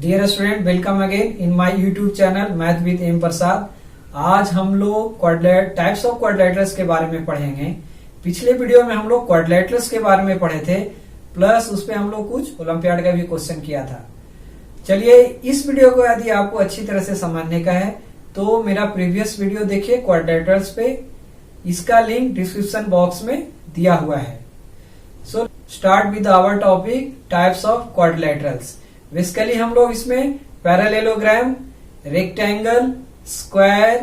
Dear student, welcome again in my YouTube channel math with M Prasad. आज हम लोग types of quadrilaterals के बारे में पढ़ेंगे। पिछले वीडियो में हम लोग क्वाड्रिलेटरल्स के बारे में पढ़े थे, प्लस उसपे हम लोग कुछ ओलंपियाड का भी क्वेश्चन किया था। चलिए, इस वीडियो को यदि आपको अच्छी तरह से समझने का है तो मेरा प्रीवियस वीडियो देखिए क्वाड्रिलेटरल्स पे, इसका लिंक डिस्क्रिप्शन बॉक्स में दिया हुआ है। So start with our topic types of quadrilaterals. Basically हम लोग इसमें parallelogram, rectangle, square,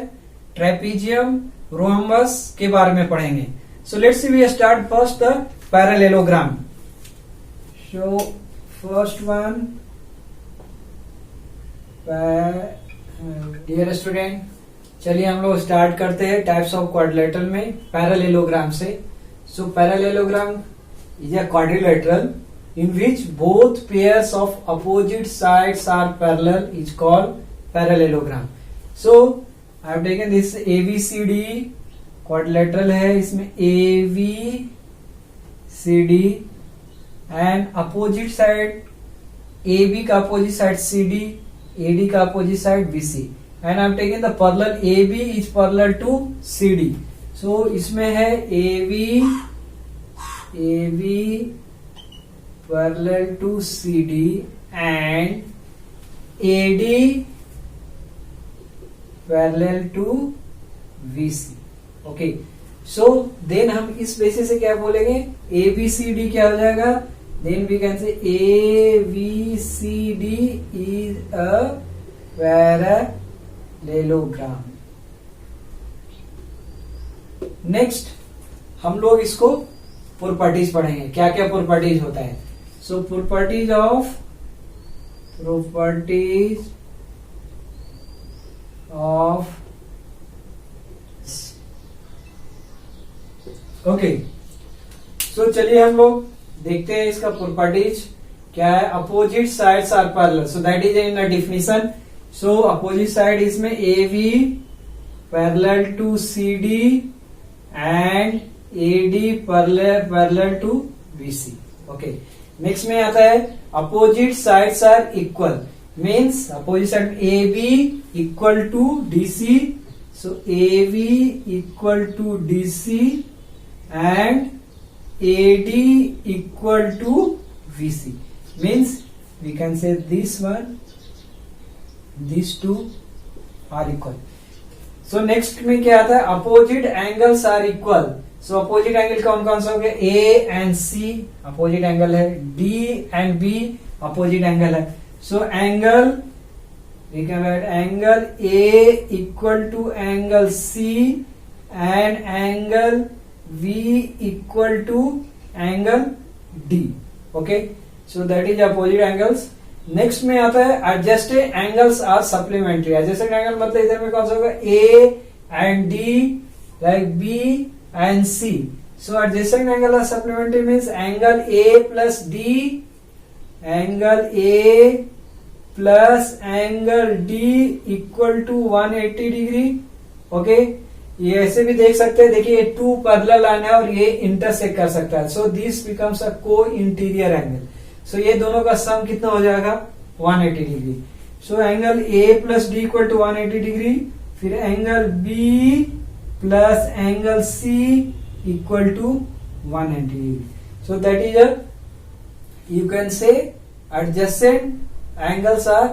trapezium, rhombus के बारे में पढ़ेंगे। So let's see we start first the parallelogram. So first one, dear student, चलिए हम लोग स्टार्ट करते हैं टाइप्स ऑफ क्वाड्रिलेटरल में पैरेललोग्राम से। So parallelogram is a quadrilateral in which both pairs of opposite sides are parallel is called parallelogram. So I have taken this ABCD quadrilateral है, इसमें ABCD and opposite side AB का opposite side CD, AD का opposite side BC and I have taken the parallel AB is parallel to CD. So इसमें है AB parallel to CD and AD parallel to VC. Okay, so then हम इस basis से क्या बोलेंगे, ABCD क्या हो जाएगा, then we can say ABCD is a parallelogram. Next हम लोग इसको प्रॉपर्टीज पढ़ेंगे, क्या क्या प्रॉपर्टीज होता है। So properties of okay, so चलिए हम लोग देखते हैं इसका प्रॉपर्टीज क्या है। Opposite sides are parallel, so that is in the definition. So opposite side इसमें AB parallel to CD and AD parallel to BC. Okay, next में आता है opposite sides are equal, means opposite side AB equal to DC. So AB equal to DC and AD equal to VC, means we can से this one, this two are equal. So next में क्या आता है, opposite angles are equal. So opposite angle कौन कौन सा हो गया, A and C opposite angle है, D and B opposite angle है. So angle we can write angle A equal to angle C and angle V equal to angle D. Okay, so that is opposite angles. Next में आता है adjacent angles are supplementary. Adjusted angle मतलब इधर में कौन सा होगा, A and D like B and C. So adjacent angle are supplementary means angle A plus D, angle A plus angle D equal to 180 degree. Okay, ये ऐसे भी देख सकते हैं. देखिए ये टू पैरेलल लाइन है और ये इंटरसेक्ट कर सकता है. सो दिस बिकम्स अ को इंटीरियर एंगल. सो ये दोनों का सम कितना हो जाएगा, 180 degree. So angle A plus D equal to 180 degree. फिर angle B plus angle C equal to 180 degree. So that is you can say adjacent angles are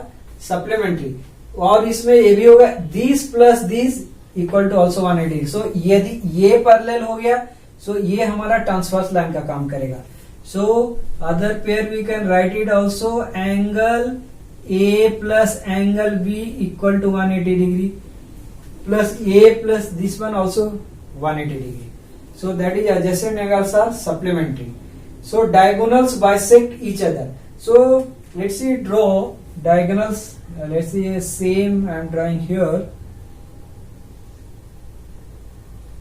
supplementary. और इसमें ये भी होगा this plus this equal to also 180 degree. So यदि ये parallel हो गया, so ये हमारा ट्रांसवर्स लाइन का काम करेगा. So other pair we can write it also, angle A plus angle B equal to 180 degree. Plus A plus this one also 180 degree. So that is adjacent angles are supplementary. So diagonals bisect each other. So let's see draw diagonals. Let's see same I am drawing here.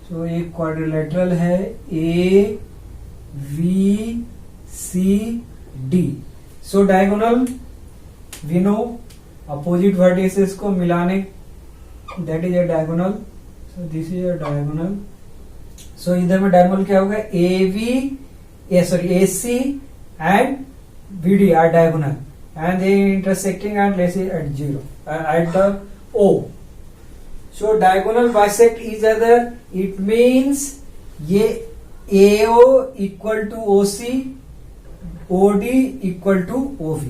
So एक quadrilateral है AVCD. So diagonal we know opposite vertices को मिलाने, that is a diagonal. So this is a diagonal. So इधर में diagonal क्या होगा, AC and BD are diagonal and they intersecting at, let's say, at 0 at the O. So diagonal bisect each other. It means ये AO equal to OC, OD equal to OV.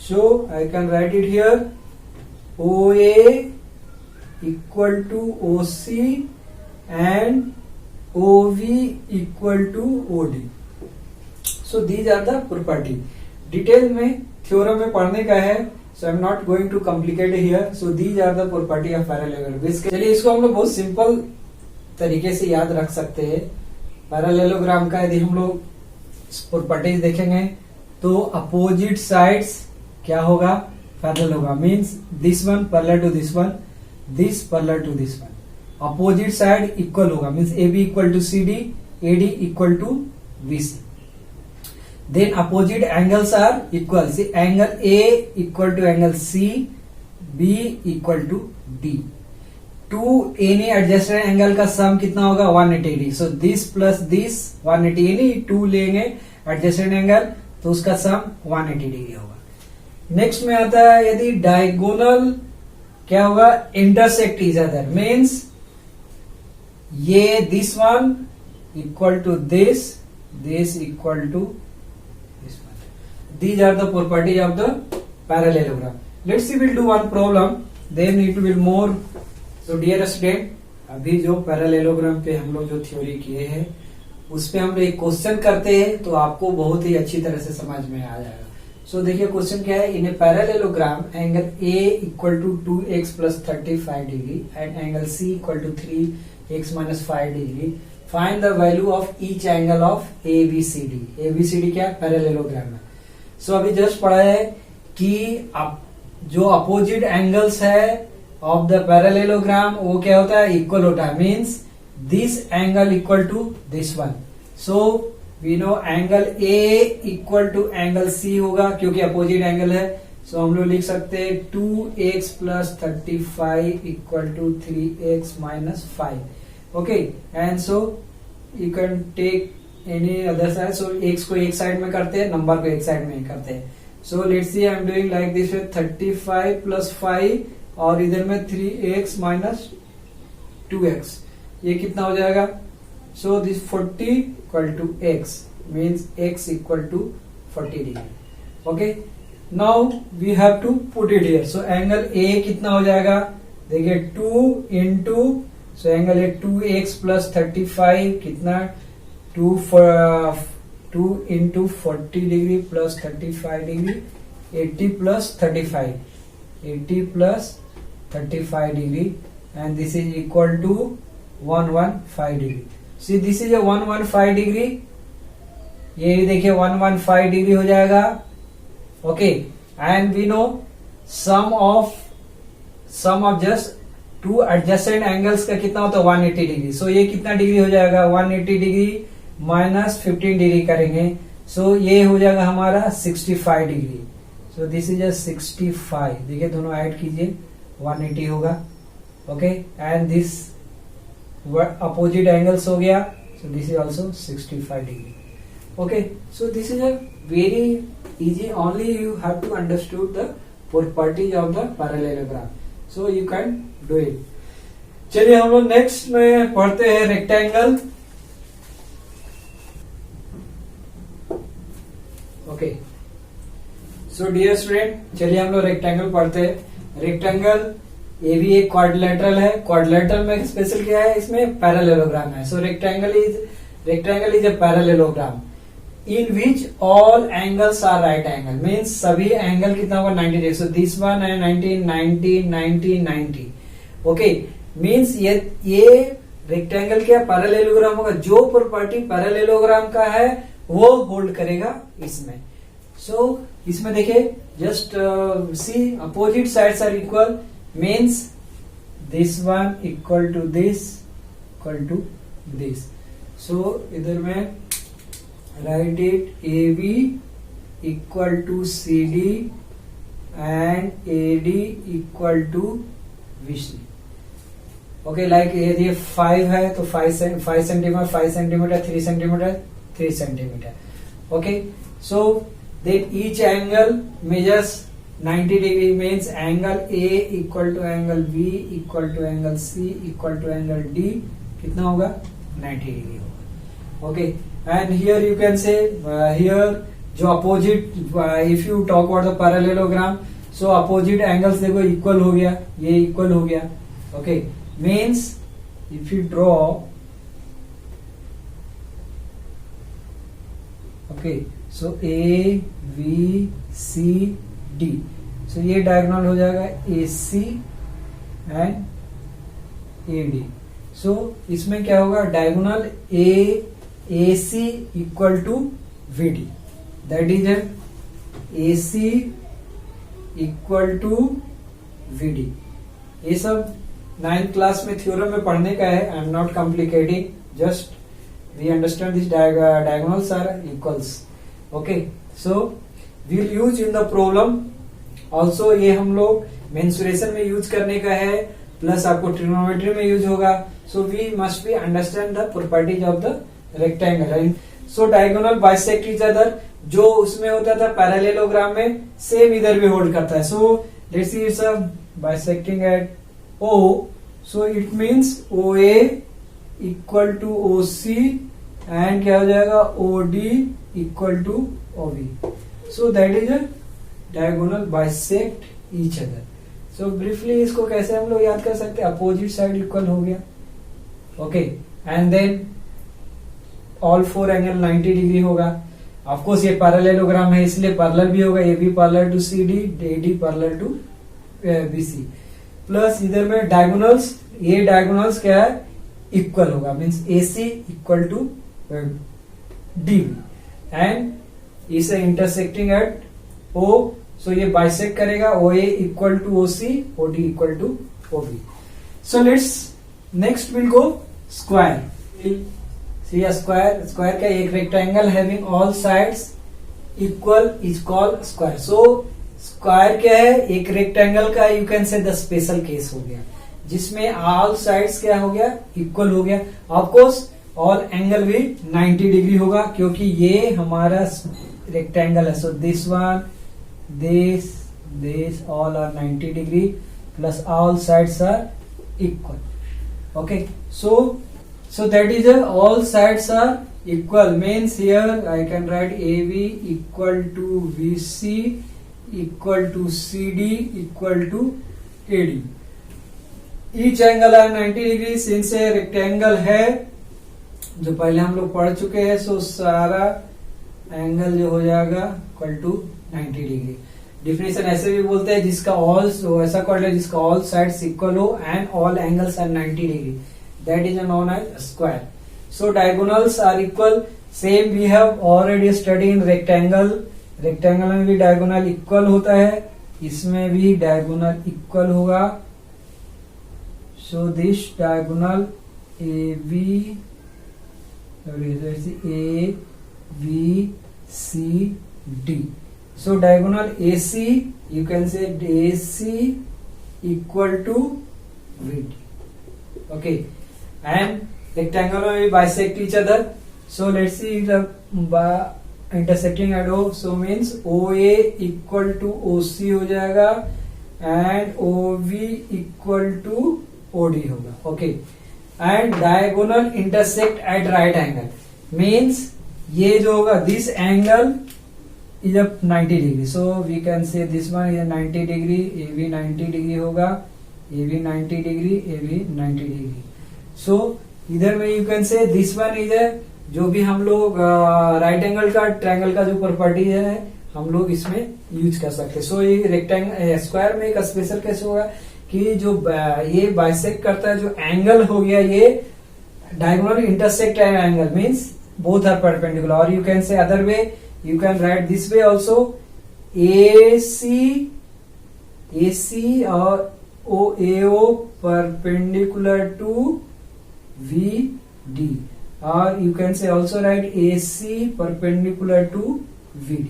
So I can write it here. OA equal to OC and OV equal to OD. So these are the property. Detail में theorem में पढ़ने का है, so I'm not going to complicate here. So these are the property of parallelogram. चलिए इसको हम लोग बहुत सिंपल तरीके से याद रख सकते हैं. पैरेललोग्राम का यदि हम लोग प्रॉपर्टीज देखेंगे तो अपोजिट साइड्स क्या होगा, पैरेलल होगा. Means this one parallel to this one, this parallel to this one. Opposite side equal होगा, means A B equal to C D, A D equal to B C. Then opposite angles are equal. See angle A equal to angle C, B equal to D. To any adjacent angle का sum कितना होगा, 180 degree. So this plus this 180, यानी to लेंगे adjusted angle तो उसका सम 180 degree होगा. Next में आता है यदि डायगोनल क्या होगा, इंटरसेक्ट इच अदर. मीन्स ये this one equal to this, this equal to this one. These are the property of the parallelogram. Let's see will do one problem, then it will more. तो dear student, अभी जो parallelogram पे हम लोग जो theory किए हैं उस पे हम लोग एक क्वेश्चन करते हैं तो आपको बहुत ही अच्छी तरह से समझ में आ जाएगा. सो देखिए क्वेश्चन क्या है. In a parallelogram angle A equal to 2x plus 35 degree and angle C equal to 3x minus 5 degree. Find the value of each angle of ABCD. ABCD क्या है, पैरेललोग्राम में. सो अभी जस्ट पढ़ा है कि जो अपोजिट एंगल्स है of the parallelogram वो क्या होता है, इक्वल होता है. Means this angle equal to this one. So we know angle A equal to angle C होगा क्योंकि अपोजिट एंगल है. सो हम लोग लिख सकते हैं 2x plus 35 equal to 3x minus 5. Okay, and so you can take any other side. सो x को एक साइड में करते हैं, नंबर को एक साइड में करते हैं. सो let's see I am doing like this. 35 plus 5 और इधर में 3x माइनस 2x, ये कितना हो जाएगा. So this 40 equal to x means x equal to 40 degree. Okay, now we have to put it here. So angle A कितना हो जाएगा, देखिए 2 into, so angle A 2x plus 35 कितना, 2 into 40 degree plus 35 degree, 80 plus 35, 80 plus 35 degree, and this is equal to 115 degree. See this is 115 degree. ये देखिए 115 degree हो जाएगा. Okay, and we know sum of just to adjacent angles का कितना होता है, 180 degree. So ये कितना डिग्री हो जाएगा, 180 डिग्री माइनस 15 डिग्री करेंगे. सो ये हो जाएगा हमारा 65 डिग्री. So this is 65. देखिए दोनों ऐड कीजिए, 180 होगा. Okay, and this opposite angles हो गया. So this is also 65 degree. Okay, so this is a very easy. Only you have to understood the properties of the parallelogram, so you can do it. चलिए हम लोग next में पढ़ते हैं rectangle. Okay, so dear student, चलिए हम लोग rectangle पढ़ते हैं. रेक्टेंगल ये भी एक क्वाड्रिलेटरल है. क्वाड्रिलेटरल में स्पेशल क्या है, इसमें पैरेललोग्राम है. So rectangle is a parallelogram in which all angles are right angle. Means सभी एंगल कितना होगा, 90 डिग्री. सो दिस वन है 90, 90, 90, 90. ओके, मीन्स ये रेक्टेंगल क्या पैरेललोग्राम होगा. जो प्रॉपर्टी पैरेललोग्राम का है वो होल्ड करेगा इसमें. सो इसमें देखिए just see opposite sides are equal. Means this one equal to this equal to this. So इधर में write it A B equal to C D and A D equal to B C. Okay, like यदि 5 है तो 5 centimetre, 5 centimetre, 3 centimetre, 3 centimetre. Okay, so then each angle measures 90 degree, means angle A equal to angle B equal to angle C equal to angle D कितना होगा 90 degree होगा. Okay, and here you can say here जो opposite, if you talk about the parallelogram, so opposite angles देखो equal हो गया, ये equal हो गया. Okay, means if you draw, okay, so A B C D, so ये diagonal हो जाएगा ए सी एंड ए डी. सो इसमें क्या होगा, diagonal A C equal to V D, that is A C equal to V D. ये सब 9th class में theorem में पढ़ने का है. I am not complicating, just we understand this diagonals are equals. Okay, so we'll use in the problem also. ये हम लोग मेंसुरेशन में यूज करने का है, प्लस आपको ट्रिग्नोमेट्री में यूज होगा. So we must be understand the properties of the rectangle. So diagonal bisect each other, जो उसमें होता था पैरेललोग्राम में, सेम इधर भी होल्ड करता है. So let's see it's bisecting at O, so it means OA equal to OC and क्या हो जाएगा OD equal to OB. So that is a diagonal bisect each other. So briefly इसको कैसे हम लोग याद कर सकते हैं, अपोजिट साइड इक्वल हो गया. Okay, and then all 4 angle 90 degree होगा. ऑफकोर्स ये पैरेललोग्राम है इसलिए पैरेलल भी होगा, A B parallel to C D, A D parallel to B C. Plus इधर में डायगोनल्स, ये डायगोनल्स क्या है, इक्वल होगा, means A C equal to D and इसे इंटरसेक्टिंग एट ओ. सो ये बाइसेक्ट करेगा, O A equal to O C, O D equal to O B. So let's next will go square. See square, square का एक rectangle having all sides equal is called square. So square क्या है, एक rectangle का you can say the special case हो गया, जिसमें all sides क्या हो गया, इक्वल हो गया. ऑफकोर्स ऑल एंगल भी 90 डिग्री होगा, क्योंकि ये हमारा रेक्टेंगल है. So this one, this all are 90 degree plus all sides are equal. Okay, so that is all sides are equal, means here I can write AB equal to VC equal to CD equal to AD. each angle are 90 degree. since a rectangle है जो पहले हम लोग पढ़ चुके हैं, सो सारा angle जो हो जाएगा इक्वल टू 90 डिग्री. डिफिनेशन ऐसे भी बोलते हैं जिसका ऑल, ऐसा कॉल्ड है जिसका ऑल साइड्स इक्वल हो and all angles are 90 degree, that is known as square. So diagonals are equal, same we have already study in rectangle. Rectangle में भी डायगोनल इक्वल होता है, इसमें भी डायगोनल इक्वल होगा. So this diagonal A B C D. So diagonal AC, you can say AC equal to VD. Okay, and rectangle will bisect each other. So let's see the intersecting at O. So means OA equal to OC हो जाएगा and OB equal to OD होगा. Okay, and diagonal intersect at right angle means ये जो होगा, this angle is a 90 degree. So we can say this one is a 90 degree, AB 90 degree होगा, AB 90 degree, AB 90 degree. So इधर में you can say this one is a, जो भी हम लोग राइट एंगल का ट्रायंगल का जो प्रॉपर्टी है हम लोग इसमें यूज कर सकते हैं. सो ये रेक्टेंगल स्क्वायर में एक स्पेशल केस होगा कि जो ये बाइसेक्ट करता है, जो एंगल हो गया ये diagonal intersect angle, means both are perpendicular. और you can say other way, you can write this way also, AC or AO perpendicular to VD, or you can say also write AC perpendicular to VD.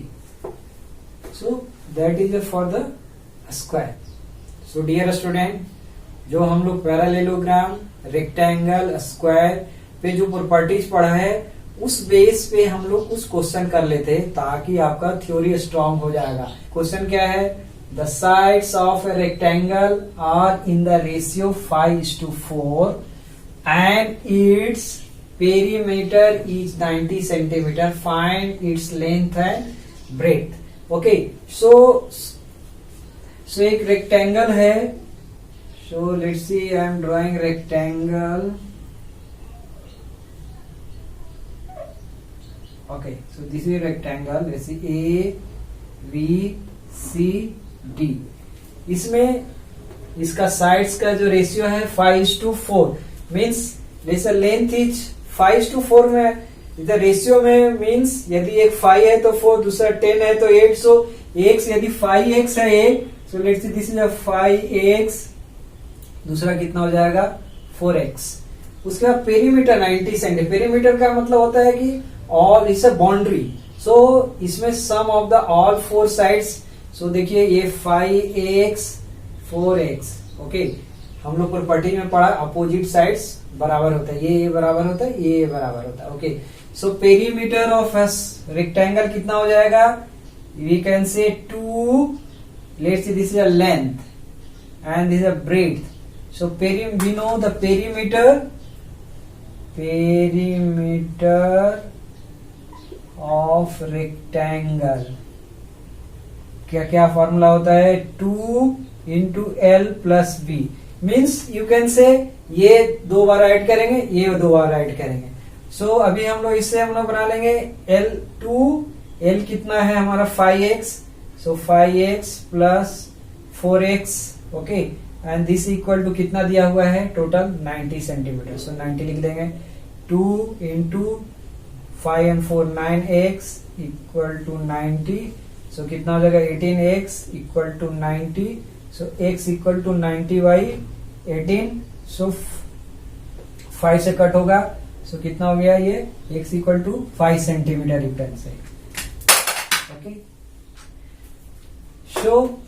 So that is for the square. So dear student, जो हम लोग parallelogram, rectangle, square पे जो properties पढ़ा है उस base पे हम लोग कुछ क्वेश्चन कर लेते हैं ताकि आपका थ्योरी स्ट्रांग हो जाएगा। क्वेश्चन क्या है? The sides of a rectangle are in the ratio 5:4 and its perimeter is 90 centimetre, find its length and breadth. Okay, so एक रेक्टेंगल है। So let's see, I am drawing rectangle. Okay, so this is a rectangle. Let's see, A, B, C, D. इसमें इसका sides का जो ratio है 5:4 means जैसे length is 5:4 में इधर रेशियो में मीन्स यदि एक 5 है तो 4, दूसरा 10 है तो 8, सो x यदि 5x है 8, सो let's see this is 5x, दूसरा कितना हो जाएगा 4x। उसके बाद पेरीमीटर 90 सेंटीमीटर। पेरीमीटर का मतलब होता है कि ऑल इज अ बाउंड्री, सो इसमें सम ऑफ द ऑल 4 साइड्स। सो देखिए ये 5x 4x। ओके, हम लोग प्रॉपर्टी में पढ़ा अपोजिट साइड्स बराबर होता है, ये बराबर होता है, ये बराबर होता है। Okay, so perimeter of rectangle कितना हो जाएगा? We can say 2, let's see this is a length and this is a breadth. So we know the perimeter of rectangle क्या क्या फॉर्मूला होता है? 2 into L plus B means you can say ये 2 बार add करेंगे, ये 2 बार add करेंगे। सो अभी हम लोग इससे हम लोग बना लेंगे एल कितना है हमारा 5x, so 5x plus 4x। Okay, and this equal to कितना दिया हुआ है टोटल 90 सेंटीमीटर, सो 90 लिख देंगे। 2 into 5 and 4 9x equal to 90, so कितना हो जाएगा 18x equal to 90, so x equal to 90 by 18, so 5 से कट होगा, सो कितना हो गया ये x equal to 5 centimetre you can say. Okay, so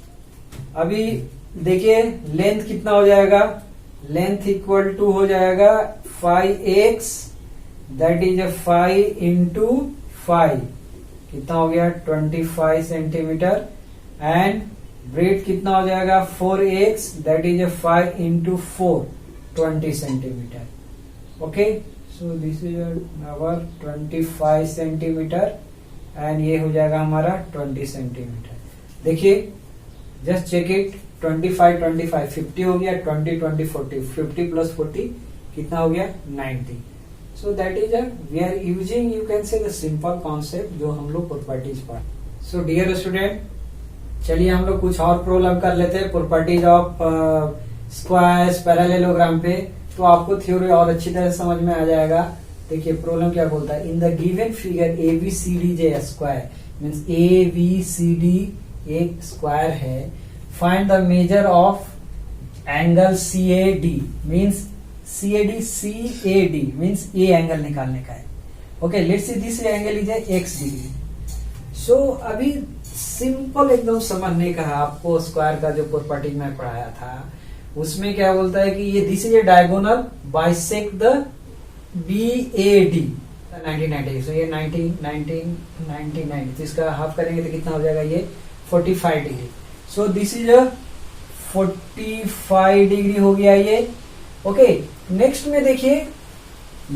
अभी देखिए लेंथ कितना हो जाएगा? लेंथ इक्वल टू हो जाएगा 5x, दैट इज 5 इंटू 5, कितना हो गया 25 सेंटीमीटर, एंड ब्रेड कितना हो जाएगा 4x, that is 5 into 4 20 centimetre. Okay, so this is our 25 centimetre and ये हो जाएगा हमारा 20 सेंटीमीटर। देखिए जस्ट चेक इट, 25 25 50 हो गया, 20 20 40, 50 प्लस 40 कितना हो गया 90। So that is we are using you can say the simple concept जो हम लोग प्रॉपर्टीज पर। So dear student, चलिए हम लोग कुछ और प्रॉब्लम कर लेते हैं प्रॉपर्टीज ऑफ स्क्वायर्स पैरेललोग्राम पे, तो आपको थ्योरी और अच्छी तरह समझ में आ जाएगा। देखिए प्रॉब्लम क्या बोलता है? In the given figure ABCD जे स्क्वायर मीन्स ABCD एक स्क्वायर है, find the measure of angle CAD means CAD means A angle निकालने का है। Okay, let's see this angle is x degree. So अभी सिंपल एकदम समझने का है आपको, स्क्वायर का जो प्रॉपर्टी में पढ़ाया था उसमें क्या बोलता है कि ये this is a diagonal bisect the BAD 90 90, सो ये 90 90 90 90, तो इसका हाफ करेंगे तो कितना हो जाएगा ये 45 degree. So this is 45 degree हो गया ये। ओके, नेक्स्ट में देखिए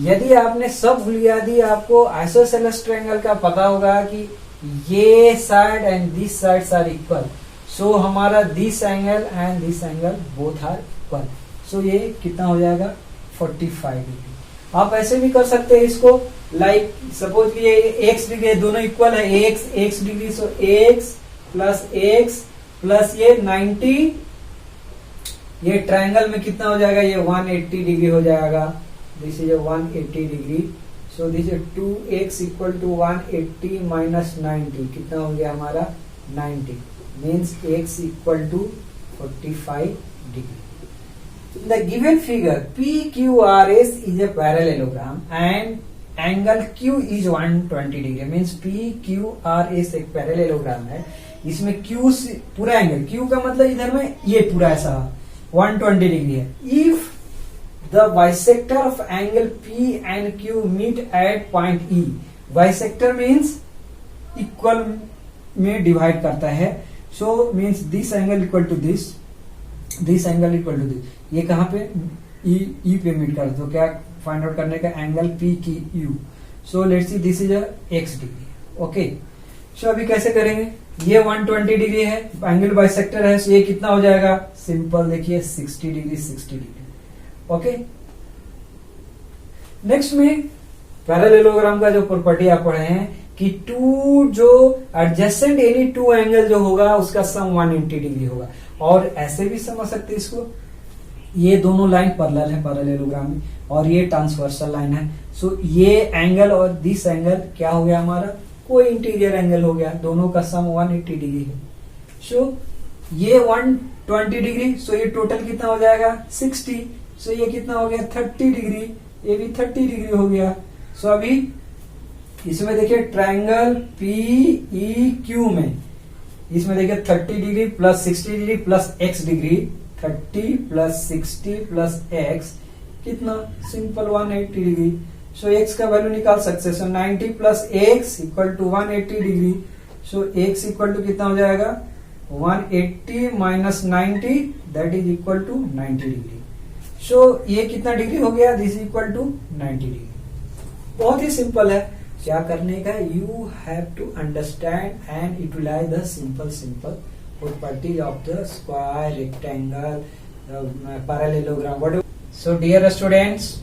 यदि आपने सब बुनियादी आपको आइसोसेलेस ट्रायंगल का पता होगा कि ये side and this sides are equal, so हमारा this angle and this angle both are equal, so ये कितना हो जाएगा 45 डिग्री। आप ऐसे भी कर सकते हैं इसको, लाइक सपोज कि ये x डिग्री दोनों इक्वल है, x डिग्री, सो x प्लस ये 90, ये ट्रायंगल में कितना हो जाएगा ये 180 डिग्री हो जाएगा, this is 180 degree. So this is 2x equal to 180 minus 90, कितना हो गया हमारा 90, means x equal to 45 degree. In the given figure PQRS is a parallelogram and angle Q is 120 degree, means PQRS एक parallelogram है, इसमें Q से पूरा angle, Q का मतलब इधर में ये पूरा ऐसा 120 डिग्री है। If the bisector of angle P and Q meet at point E. Bisector means equal में डिवाइड करता है। So means this angle equal to this angle equal to this. ये कहां पे ई पे मीट करता है। तो क्या फाइंड आउट करने का, एंगल पी की यू। So let's see this is x degree. Okay, so अभी कैसे करेंगे, ये 120 डिग्री है, एंगल बाइसेक्टर है, so ये कितना हो जाएगा, सिंपल देखिए 60 डिग्री 60 डिग्री। ओके, नेक्स्ट में पैरेललोग्राम का जो प्रॉपर्टी आप पढ़े हैं कि टू जो एडजेसेंट एनी टू एंगल जो होगा उसका सम 180 डिग्री होगा। और ऐसे भी समझ सकते हैं इसको, ये दोनों लाइन पैरेलल है पैरेललोग्राम में, और ये ट्रांसवर्सल लाइन है। सो ये एंगल और दिस एंगल क्या हो गया हमारा, कोई इंटीरियर एंगल हो गया, दोनों का सम 180 डिग्री है। सो ये 120 डिग्री, सो ये टोटल कितना हो जाएगा 60। सो ये कितना हो गया 30 डिग्री, ये भी 30 डिग्री हो गया। सो अभी इसमें देखिए ट्रायंगल पी ई क्यू में, इसमें देखिए 30 degree plus 60 degree plus x degree, 30 plus 60 plus x कितना, सिंपल 180 डिग्री। सो एक्स का वैल्यू निकाल सकते हैं। So 90 plus x equal to 180 degree. So x equal to कितना हो जाएगा 180 minus 90 that is equal to 90 degree. So ये कितना डिग्री हो गया, this is equal to 90 degree. बहुत ही सिंपल है, क्या करने का, you have to understand and utilise the simple properties of the square, rectangle, parallelogram. So dear students,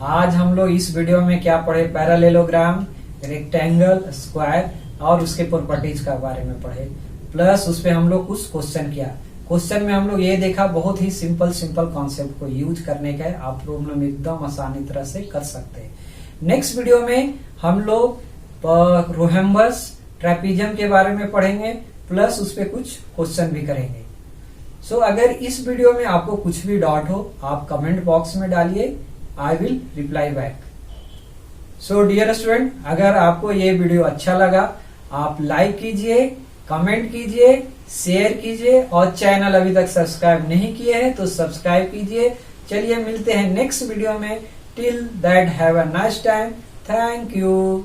आज हम लोग इस वीडियो में क्या पढ़े, पैरेललोग्राम, रेक्टेंगल, स्क्वायर और उसके प्रॉपर्टीज का बारे में पढ़े, प्लस उस पे हम लोग कुछ क्वेश्चन किया। क्वेश्चन में हम लोग ये देखा बहुत ही सिंपल कॉन्सेप्ट को यूज करने का है, आप प्रॉब्लम एकदम आसानी तरह से कर सकते हैं। नेक्स्ट वीडियो में हम लोग रोहेम्बस, ट्रेपीजियम के बारे में पढ़ेंगे, प्लस उस पे कुछ क्वेश्चन भी करेंगे। सो अगर इस वीडियो में आपको कुछ भी डाउट हो आप कमेंट बॉक्स में डालिए, I will reply back. So dear student, अगर आपको ये वीडियो अच्छा लगा आप लाइक कीजिए, कमेंट कीजिए, शेयर कीजिए और चैनल अभी तक सब्सक्राइब नहीं किए हैं तो सब्सक्राइब कीजिए। चलिए मिलते हैं नेक्स्ट वीडियो में। Till that have a nice time, thank you.